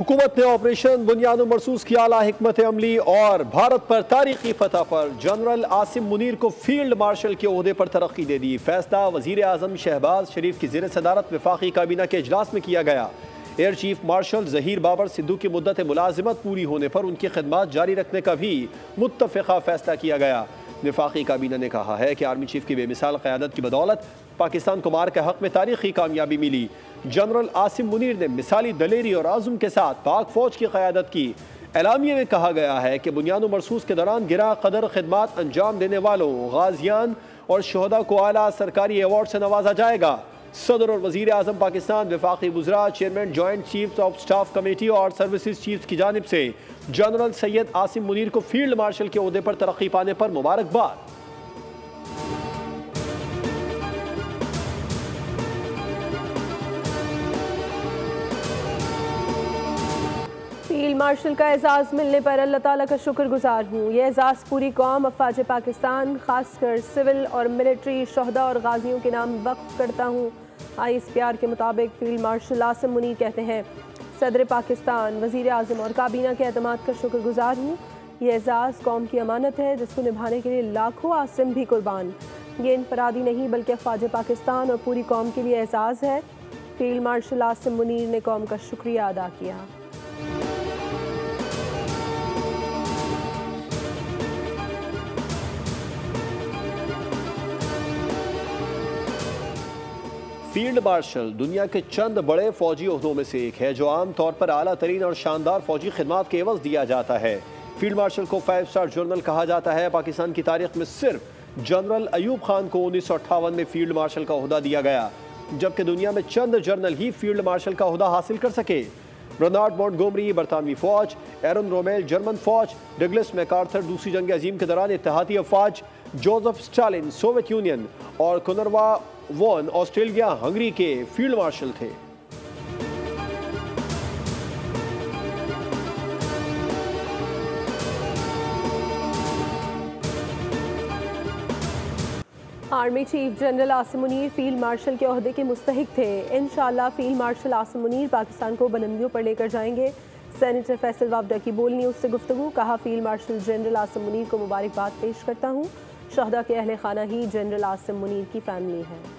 हुकूमत ने ऑपरेशन बुनियाद मरसूस की आला हिकमत अमली और भारत पर तारीखी फतह पर जनरल आसिम मुनीर को फील्ड मार्शल के ओहदे पर तरक्की दे दी। फैसला वजीर आजम शहबाज शरीफ की ज़ेर सदारत वफाकी काबीना के इजलास में किया गया। Air Chief Marshal Zaheer Babar Sidhu की मुद्दत मुलाजिमत पूरी होने पर उनकी खदमात जारी रखने का भी मुत्तफ़िक़ा फैसला किया गया। वफाकी काबीना ने कहा है कि आर्मी चीफ की बेमिसाल क़यादत की बदौलत पाकिस्तान को मार के हक़ में तारीखी कामयाबी मिली। जनरल आसिम मुनीर ने मिसाली दलेरी और आज़म के साथ पाक फ़ौज की क़यादत की। एलामिया में कहा गया है कि बुनियाद मरसूस के दौरान गिरा कदर खिदमात अंजाम देने वालों गाजियान और शहदा को आला सरकारी अवार्ड से नवाजा जाएगा। सदर और वज़ीर आज़म पाकिस्तान, वफाकी वज़रा, chairman joint chiefs of staff committee और सर्विसेज चीफ्स की जानिब से जनरल सैयद आसिम मुनीर को फील्ड मार्शल के ओहदे पर तरक्की पाने पर मुबारकबाद। फील्ड मार्शल का एजाज़ मिलने पर अल्लाह ताला का शुक्रगुजार हूँ। यह एजाज़ पूरी कौम अफ़वाज पाकिस्तान, खासकर सिविल और मिलिट्री शहदा और गाजियों के नाम वक्फ करता हूँ। ISPR के मुताबिक फील्ड मार्शल आसिम मुनीर कहते हैं, सदर पाकिस्तान, वज़ीर आज़म और काबीना के एतमाद का शुक्रगुजार हूँ। यह एजाज़ कौम की अमानत है जिसको निभाने के लिए लाखों आसिम भी कुर्बान। ये इनफरादी नहीं बल्कि अफ़वाज पाकिस्तान और पूरी कौम के लिए एजाज़ है। फील्ड मार्शल आसिम मुनीर ने कौम का शुक्रिया अदा किया। फील्ड मार्शल दुनिया के चंद बड़े फौजी ओहदों में से एक है जो आम तौर पर आला तरीन और शानदार फौजी खिदमात के एवज दिया जाता है। फील्ड मार्शल को 5 स्टार जनरल कहा जाता है। पाकिस्तान की तारीख में सिर्फ जनरल अयूब खान को 1958 में फील्ड मार्शल का ओहदा दिया गया, जबकि दुनिया में चंद जनरल ही फील्ड मार्शल का ओहदा हासिल कर सके। बर्नार्ड मॉन्टगोमरी बरतानवी फौज, एरन रोमेल जर्मन फौज, डगलस मैकार्थर दूसरी जंग अजीम के दौरान इत्तेहादी अफवाज, जोसेफ स्टालिन सोवियत यूनियन और कुनरवा वॉन ऑस्ट्रेलिया हंगरी के फील्ड मार्शल थे। Army chief general Asim Munir field marshal के ओहदे के मुस्तहिक थे। इंशाअल्लाह फील्ड मार्शल आसिम मुनीर पाकिस्तान को बुलंदियों पर लेकर जाएंगे। सेनेटर फैसल वावडा की बोल न्यूज़ से गुफ्तगू, कहा field marshal general Asim Munir को मुबारकबाद पेश करता हूँ। शहदा के अहले खाना ही जनरल आसिम मुनीर की फैमिली है।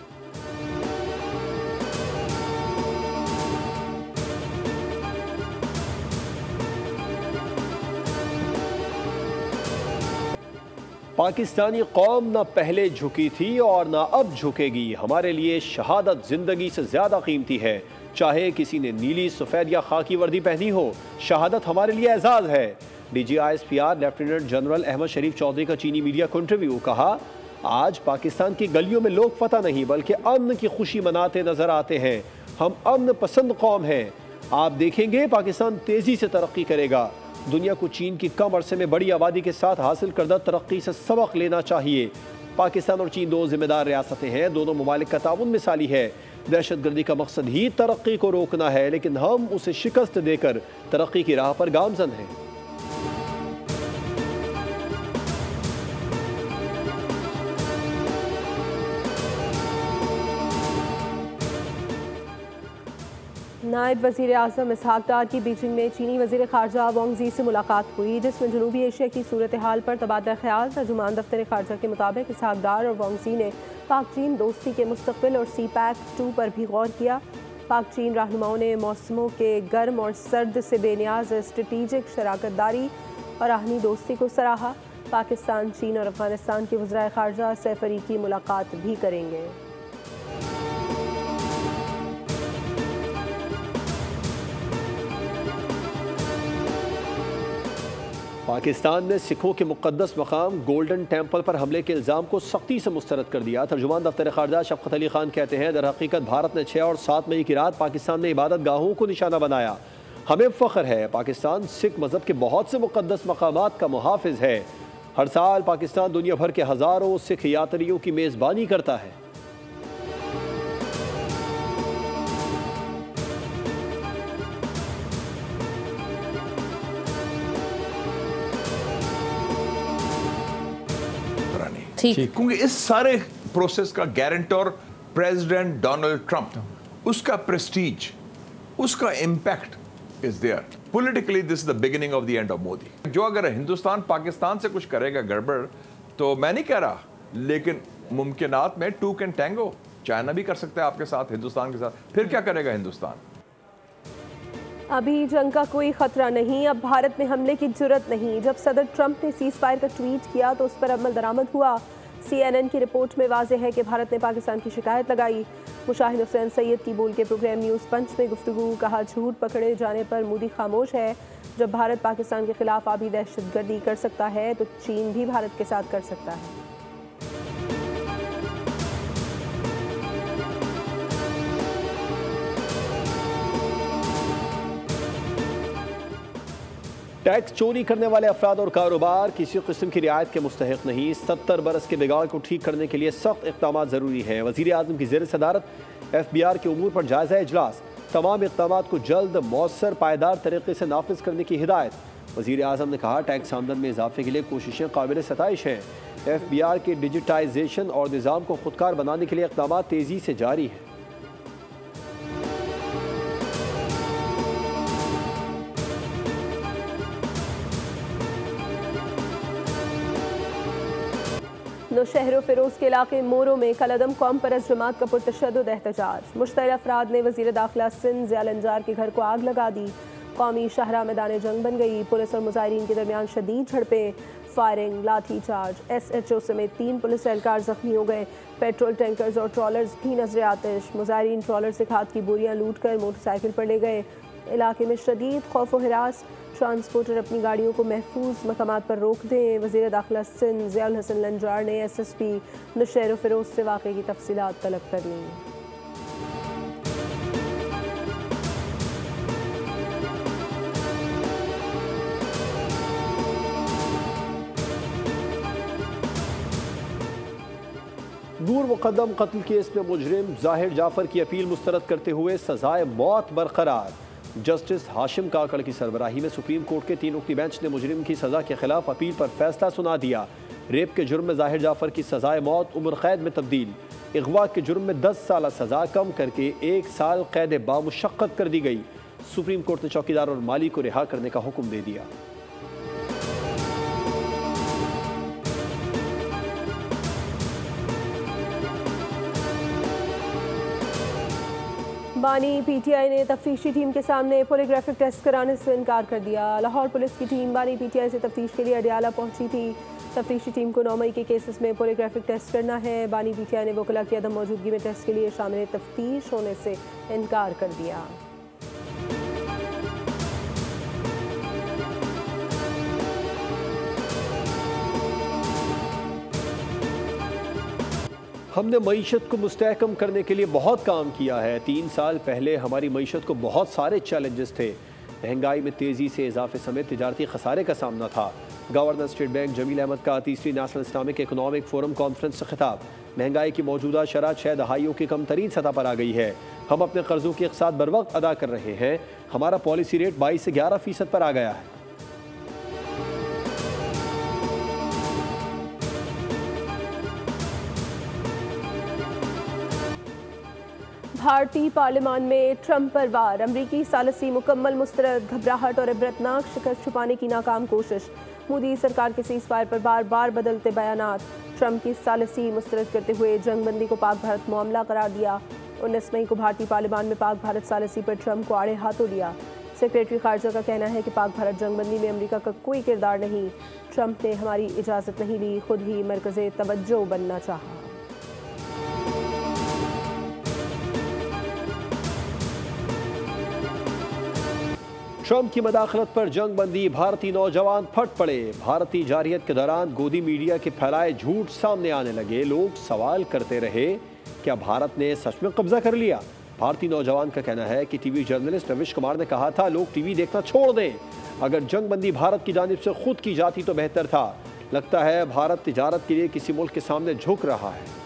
पाकिस्तानी कौम न पहले झुकी थी और न अब झुकेगी। हमारे लिए शहादत जिंदगी से ज्यादा कीमती है। चाहे किसी ने नीली, सफ़ेद या खाकी वर्दी पहनी हो, शहादत हमारे लिए एजाज़ है। DG ISPR lieutenant general Ahmed Sharif Chaudhry का चीनी मीडिया को इंटरव्यू, कहा आज पाकिस्तान की गलियों में लोग पता नहीं बल्कि अमन की खुशी मनाते नजर आते हैं। हम अमन पसंद कौम हैं। आप देखेंगे पाकिस्तान तेजी से तरक्की करेगा। दुनिया को चीन की कम अरसे में बड़ी आबादी के साथ हासिल करदा तरक्की से सबक लेना चाहिए। पाकिस्तान और चीन दो जिम्मेदार रियासतें हैं। दोनों ममालिक का ताउन मिसाली है। दहशतगर्दी का मकसद ही तरक्की को रोकना है, लेकिन हम उसे शिकस्त देकर तरक्की की राह पर गामजन हैं। नायब वज़ीर आज़म इसहाक डार की बीजिंग में चीनी वज़ीर ख़ारजा वांग ज़ी से मुलाकात हुई, जिसमें जनूबी एशिया की सूरत हाल पर तबादला ख्याल। तर्जुमान दफ्तर ख़ारजा के मुताबिक इसहाक डार और वांग ज़ी ने पाक चीन दोस्ती के मुस्तक़बिल और CPAC 2 पर भी गौर किया। पाक चीन रहनुमाओं ने मौसमों के गर्म और सर्द से बेनियाज स्ट्रेटीजिक शराकतदारी और आहनी दोस्ती को सराहा। पाकिस्तान, चीन और अफ़गानिस्तान के वज़राए ख़ारजा सरफरीकी मुलाकात भी करेंगे। पाकिस्तान ने सिखों के मुक़द्दस मकाम गोल्डन टेम्पल पर हमले के इल्ज़ाम को सख्ती से मुस्तरद कर दिया। तर्जुमान दफ्तर ख़ारजा शफ़क़त अली ख़ान कहते हैं, दर हकीकत भारत ने 6 और 7 मई की रात पाकिस्तान में इबादत गाहों को निशाना बनाया। हमें फ़ख्र है, पाकिस्तान सिख मज़हब के बहुत से मुक़द्दस मकामात का मुहाफ़िज़ है। हर साल पाकिस्तान दुनिया भर के हज़ारों सिख यात्रियों की मेज़बानी करता है। क्योंकि इस सारे प्रोसेस का गारंटर प्रेसिडेंट डोनाल्ड ट्रंप, उसका प्रेस्टीज, उसका impact is there. Politically, this is the beginning of the end of Modi. जो अगर हिंदुस्तान पाकिस्तान से कुछ करेगा गड़बड़, तो मैं नहीं कह रहा, लेकिन मुमकिनात में टू कैन टैंगो, चाइना भी कर सकता है आपके साथ, हिंदुस्तान के साथ, फिर क्या करेगा हिंदुस्तान? अभी जंग का कोई खतरा नहीं, अब भारत में हमले की जुर्रत नहीं। जब सदर ट्रंप ने सीज फायर का ट्वीट किया तो उस पर अमल दरामद हुआ। CNN की रिपोर्ट में वाज़ेह है कि भारत ने पाकिस्तान की शिकायत लगाई। मुशाहिद हुसैन सैयद की बोल के प्रोग्राम न्यूज़ पंच में गुफ्तगू, कहा झूठ पकड़े जाने पर मोदी खामोश है। जब भारत पाकिस्तान के खिलाफ आबी दहशतगर्दी कर सकता है तो चीन भी भारत के साथ कर सकता है। टैक्स चोरी करने वाले अफराद और कारोबार किसी किस्म की रियायत के मुस्तहिक नहीं। 70 बरस के बिगाड़ को ठीक करने के लिए सख्त इक़दाम ज़रूरी है। वज़ीर आज़म की ज़ेर सदारत FBR के उमूर पर जायज़ा इजलास, तमाम इक़दाम को जल्द मौसर पायदार तरीके से नाफिज करने की हिदायत। वज़ीर आज़म ने कहा टैक्स आमदन में इजाफे के लिए कोशिशें काबिल सताइश हैं। FBR के डिजिटाइजेशन और निज़ाम को खुदकार बनाने के लिए इक़दाम तेज़ी से जारी है। नौशहर फिरोज के इलाके मोरो में कलदम कौम परस्त जमात का पुरतशद्दुद एहतजाज। मुश्तइल अफराद ने वज़ीर दाखिला सिंध ज़िया अंजार के घर को आग लगा दी। कौमी शाहरा मैदान जंग बन गई। पुलिस और मुजाहिरीन के दरमियान शदीद झड़पें, फायरिंग, लाठी चार्ज। SHO समेत 3 पुलिस एहलकार जख्मी हो गए। पेट्रोल टैंकर्स और ट्रॉलर्स भी नजर आतिश। मुजाहिरीन ट्रॉलर से खाद की बोरियां लूट कर मोटरसाइकिल पर ले गए। इलाके में शदीद खौफ व हिरास। ट्रांसपोर्टर अपनी गाड़ियों को महफूज मकामात पर रोक दें। वज़ीर दाखिला सिंध ज़िया हसन लंजार ने SSP नौशहर फिरोज से वाक़े की तफसीलात तलब कर ली। नूर मुक़द्दम कत्ल केस में मुजरिम ज़ाहिर जाफ़र की अपील मुस्तरद करते हुए सजाए मौत बरकरार। जस्टिस हाशिम काकड़ की सरबराही में सुप्रीम कोर्ट के 3 रुकनी बेंच ने मुजरिम की सज़ा के खिलाफ अपील पर फैसला सुना दिया। रेप के जुर्म में ज़ाहिर जाफ़र की सजाए मौत उम्र कैद में तब्दील। अगवा के जुर्म में 10 साल सज़ा कम करके 1 साल कैद बामुशक्क़त कर दी गई। सुप्रीम कोर्ट ने चौकीदार और माली को रिहा करने का हुक्म दे दिया। बानी PTI ने तफ्तीशी टीम के सामने पोलीग्राफिक टेस्ट कराने से इनकार कर दिया। लाहौर पुलिस की टीम बानी PTI से तफ्तीश के लिए अडियाला पहुंची थी। तफ्तीशी टीम को 9 मई के केसेस में पोलीग्राफिक टेस्ट करना है। बानी PTI ने वकला की अदम मौजूदगी में टेस्ट के लिए शामिल तफ्तीश होने से इनकार कर दिया। हमने मईशत को मुस्तहकम करने के लिए बहुत काम किया है। 3 साल पहले हमारी मईशत को बहुत सारे चैलेंजेस थे। महंगाई में तेज़ी से इजाफे समेत तिजारती खसारे का सामना था। Governor state bank Jameel Ahmed का 3री national Islamic economic forum conference से खिताब। महंगाई की मौजूदा शरह 6 दहाइयों की कम तरीन सतह पर आ गई है। हम अपने कर्जों की अक़सात बर वक्त अदा कर रहे हैं। हमारा पॉलिसी रेट 22 से 11% पर आ गया है। भारतीय पार्लियामान में ट्रंप पर वार। अमरीकी सालसी मुकम्मल मुस्तरद। घबराहट और इबरतनाक शिकस्त छुपाने की नाकाम कोशिश। मोदी सरकार के सीज फायर पर बार बार बदलते बयानात। ट्रंप की सालसी मुस्तरद करते हुए जंग बंदी को पाक भारत मामला करार दिया। 19 मई को भारतीय पार्लियामान में पाक भारत सालसी पर ट्रंप को आड़े हाथों लिया। सेक्रेटरी खारजा का कहना है कि पाक भारत जंग बंदी में अमरीका का कोई किरदार नहीं। ट्रंप ने हमारी इजाज़त नहीं ली, खुद ही मरकज़े तवज्जो बनना चाहा। ट्रंप की मदाखलत पर जंग बंदी, भारतीय नौजवान फट पड़े। भारतीय जारियत के दौरान गोदी मीडिया के फैलाए झूठ सामने आने लगे। लोग सवाल करते रहे, क्या भारत ने सच में कब्जा कर लिया? भारतीय नौजवान का कहना है कि टीवी जर्नलिस्ट रविश कुमार ने कहा था लोग टीवी देखना छोड़ दें। अगर जंग बंदी भारत की जानिब से खुद की जाती तो बेहतर था। लगता है भारत तिजारत के लिए किसी मुल्क के सामने झुक रहा है।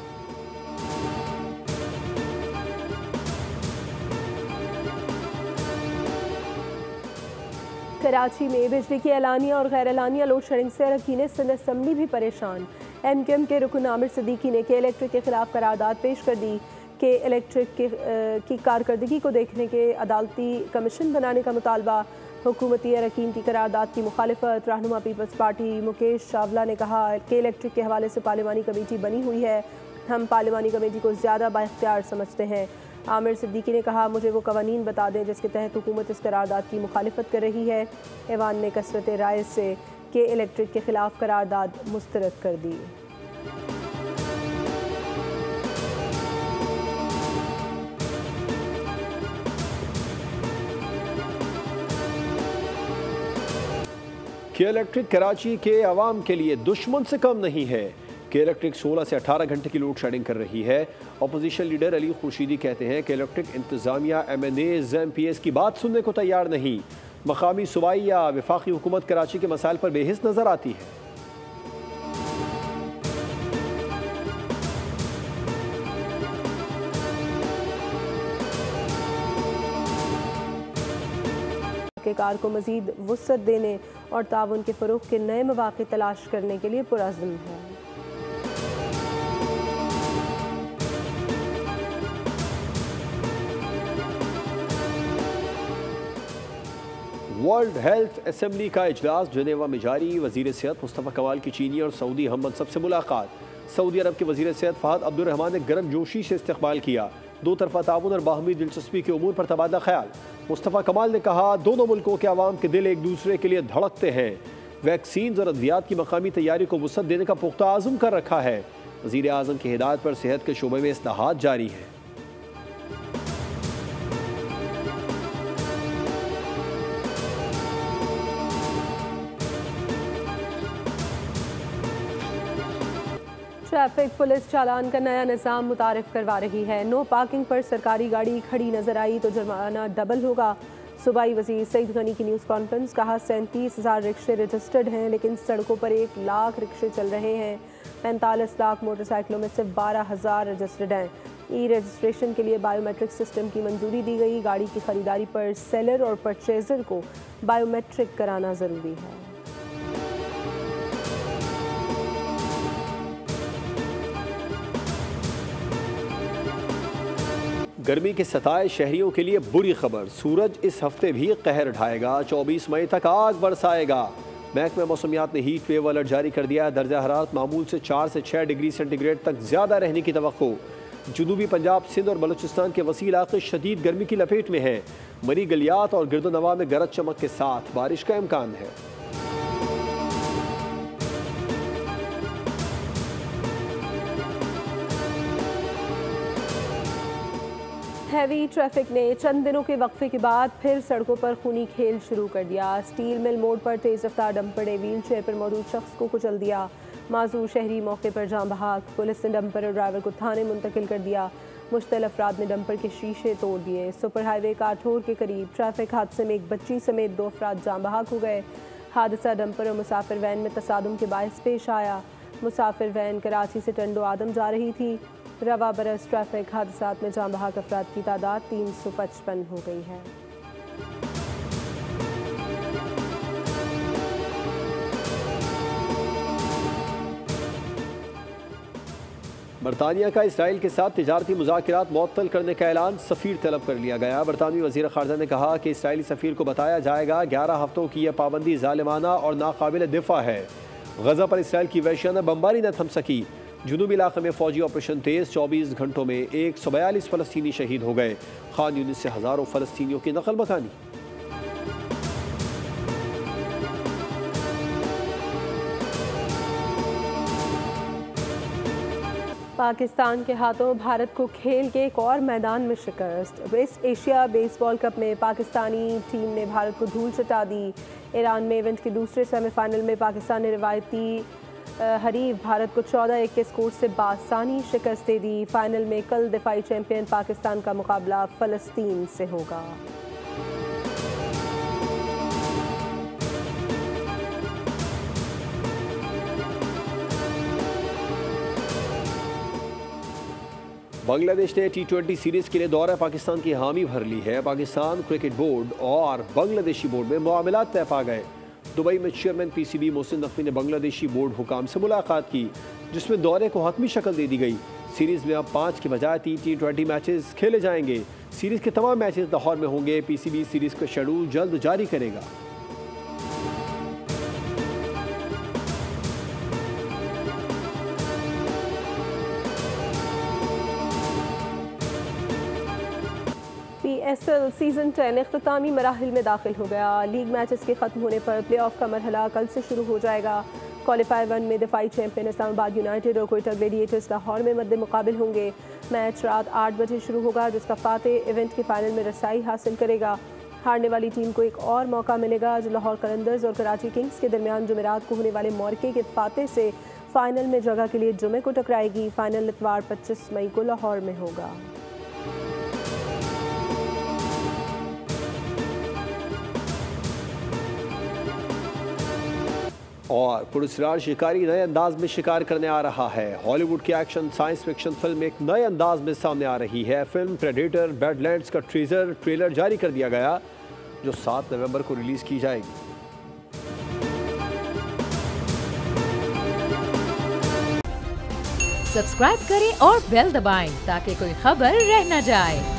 कराची में बिजली की एलानिया और गैर एलानिया लोड शेडिंग से अरकान सिंध असम्बली भी परेशान। MQM के रुकन आमिर सिद्दीकी ने के इलेक्ट्रिक के खिलाफ करारदाद पेश कर दी। के इलेक्ट्रिक की कारकर्दगी को देखने के अदालती कमीशन बनाने का मुतालबा। हुकूमती अरकान की करारदाद की मुखालिफत। रहनुमा पीपल्स पार्टी मुकेश चावला ने कहा कि इलेक्ट्रिक के हवाले से पार्लिमानी कमेटी बनी हुई है, हम पार्लिमानी कमेटी को ज़्यादा बाइख्तियार समझते हैं। आमिर सिद्दीकी ने कहा मुझे वो कवानीन बता दें जिसके तहत हुकूमत इस करारदाद की मुखालिफत कर रही है। ऐवान ने कसरत राय से के इलेक्ट्रिक के खिलाफ करारदाद मुस्तरद कर दी। के इलेक्ट्रिक कराची के अवाम के लिए दुश्मन से कम नहीं है। के इलेक्ट्रिक 16 से 18 घंटे की लोड शेडिंग कर रही है। अपोजिशन लीडर अली खुर्शीदी कहते हैं कि इलेक्ट्रिक इंतजामिया MNAs MPs की बात सुनने को तैयार नहीं। मकामी सूबाई या वफाकी हुकूमत कराची के मसाइल पर बेहिस नजर आती है। के कार को मजीद वुसअत देने और ताउन के फ़रोग़ के नए मौक़े तलाश करने के लिए पुरअज़्म है। वर्ल्ड हेल्थ असेंबली का इजलास जनेवा में जारी। वज़ीर सेहत मुस्तफ़ा कमाल की चीनी और सऊदी हम मनसब से मुलाकात। सऊदी अरब के वज़ीर सेहत फ़हद अब्दुर्रहमान ने गर्म जोशी से इस्तक़बाल किया। दो तरफ़ा ताउन और बाहमी दिलचस्पी के उमूर पर तबादला ख्याल। मुस्तफ़ा कमाल ने कहा दोनों मुल्कों के अवाम के दिल एक दूसरे के लिए धड़कते हैं। वैक्सीन और अद्वियात की मकामी तैयारी को वुसअत देने का पुख्ता आज़म कर रखा है। वज़ीर आज़म की हिदायत पर सेहत के शोबे में इस्लाहात जारी है। ट्रैफिक पुलिस चालान का नया निज़ाम मुतारिफ करवा रही है। नो पार्किंग पर सरकारी गाड़ी खड़ी नजर आई तो जुर्माना डबल होगा। सूबाई वज़ीर सईद गनी की न्यूज़ कॉन्फ्रेंस। कहा 37,000 रिक्शे रजिस्टर्ड हैं लेकिन सड़कों पर 1 लाख रिक्शे चल रहे हैं। 45 लाख मोटरसाइकिलों में सिर्फ 12,000 रजिस्टर्ड हैं। ई रजिस्ट्रेशन के लिए बायोमेट्रिक सिस्टम की मंजूरी दी गई। गाड़ी की खरीदारी पर सेलर और परचेजर को बायोमेट्रिक कराना ज़रूरी है। गर्मी के सताए शहरियों के लिए बुरी खबर। सूरज इस हफ्ते भी कहर ढाएगा। 24 मई तक आग बरसाएगा। महकमा मौसमियात ने हीट वेव अलर्ट जारी कर दिया। दर्जा हरारत मामूल से 4 से 6 डिग्री सेंटीग्रेड तक ज़्यादा रहने की तवक्को। जनूबी पंजाब, सिंध और बलूचिस्तान के वसी इलाके शदीद गर्मी की लपेट में हैं। मरी गलियात और गिरदोनवा में गरज चमक के साथ बारिश का इम्कान है। हैवी ट्रैफिक ने चंद दिनों के वक्फे के बाद फिर सड़कों पर खूनी खेल शुरू कर दिया। स्टील मिल मोड़ पर तेज रफ्तार डंपर ने व्हील चेयर पर मौजूद शख्स को कुचल दिया। माजूर शहरी मौके पर जान बहाक। पुलिस ने डंपर और ड्राइवर को थाने मुंतकिल कर दिया। मुश्तल अफराद ने डंपर के शीशे तोड़ दिए। सुपर हाईवे काठोर के करीब ट्रैफिक हादसे में एक बच्ची समेत 2 अफराद जान बहाक हो गए। हादसा डंपर और मुसाफिर वैन में तसादुम के बायस पेश आया। मुसाफिर वैन कराची से टंडो आदम जा रही थी। रवा बरस ट्रैफिक हादसात में जान बहाक अफराद की तादाद 355 हो गई है। बरतानिया का इसराइल के साथ तिजारती मुज़ाकरात मुअत्तल करने का ऐलान। सफ़ीर तलब कर लिया गया। बरतानवी वज़ीर ख़ारजा ने कहा कि इसराइली सफ़ीर को बताया जाएगा 11 हफ्तों की यह पाबंदी ज़ालिमाना और नाकाबिल दिफा है। गज़ा पर इसराइल की वहशियाना बमबारी न थम सकी। जुनूबी इलाके में फ़ौजी ऑपरेशन तेज़। 24 घंटों में 142 फ़लस्तीनी शहीद हो गए। खान यूनिस से हज़ारों फ़लस्तीनियों की नकल मकानी। पाकिस्तान के हाथों भारत को खेल के एक और मैदान में शिकस्त। वेस्ट एशिया बेसबॉल कप में पाकिस्तानी टीम ने भारत को धूल चटा दी। ईरान में इवेंट के दूसरे सेमीफाइनल में पाकिस्तान ने रिवायती हरीफ भारत को 14-1 के स्कोर से बासानी शिकस्त दे दी। फाइनल में कल दिफाई चैंपियन पाकिस्तान का मुकाबला फ़लस्तीन से होगा। बांग्लादेश ने T20 सीरीज़ के लिए दौरा पाकिस्तान की हामी भर ली है। पाकिस्तान क्रिकेट बोर्ड और बांग्लादेशी बोर्ड में मामलात तय पा गए। दुबई में चेयरमैन PCB मोहसिन नकवी ने बांग्लादेशी बोर्ड हुकाम से मुलाकात की, जिसमें दौरे को हतमी शक्ल दे दी गई। सीरीज़ में अब 5 के बजाय 3 T20 मैचेस खेले जाएंगे। सीरीज़ के तमाम मैचेस लाहौर में होंगे। PCB सीरीज़ का शेड्यूल जल्द जारी करेगा। PSL सीज़न 10 इख्तितामी मराहिल में दाखिल हो गया। लीग मैचेस के ख़त्म होने पर प्ले ऑफ का मरहला कल से शुरू हो जाएगा। क्वालिफायर 1 में दफाई चैंपियन इस्लामाबाद यूनाइटेड और कोयटा ग्लेडिएटर्स लाहौर में मद्दे मुकाबिल होंगे। मैच रात 8 बजे शुरू होगा, जिसका फातेह इवेंट के फाइनल में रसाई हासिल करेगा। हारने वाली टीम को एक और मौका मिलेगा, जो लाहौर कलंदर्स और कराची किंग्स के दरमियान जुमेरात को होने वाले मौरके के फातेह से फाइनल में जगह के लिए जुमे को टकराएगी। फाइनल इतवार 25 मई को लाहौर में होगा। और पुरस्कार शिकारी नए अंदाज में शिकार करने आ रहा है। हॉलीवुड की एक्शन साइंस फिक्शन फिल्म एक नए अंदाज में सामने आ रही है। फिल्म प्रेडेटर बैडलैंड्स का ट्रेलर जारी कर दिया गया, जो 7 नवंबर को रिलीज की जाएगी। सब्सक्राइब करें और बेल दबाएं ताकि कोई खबर रह न जाए।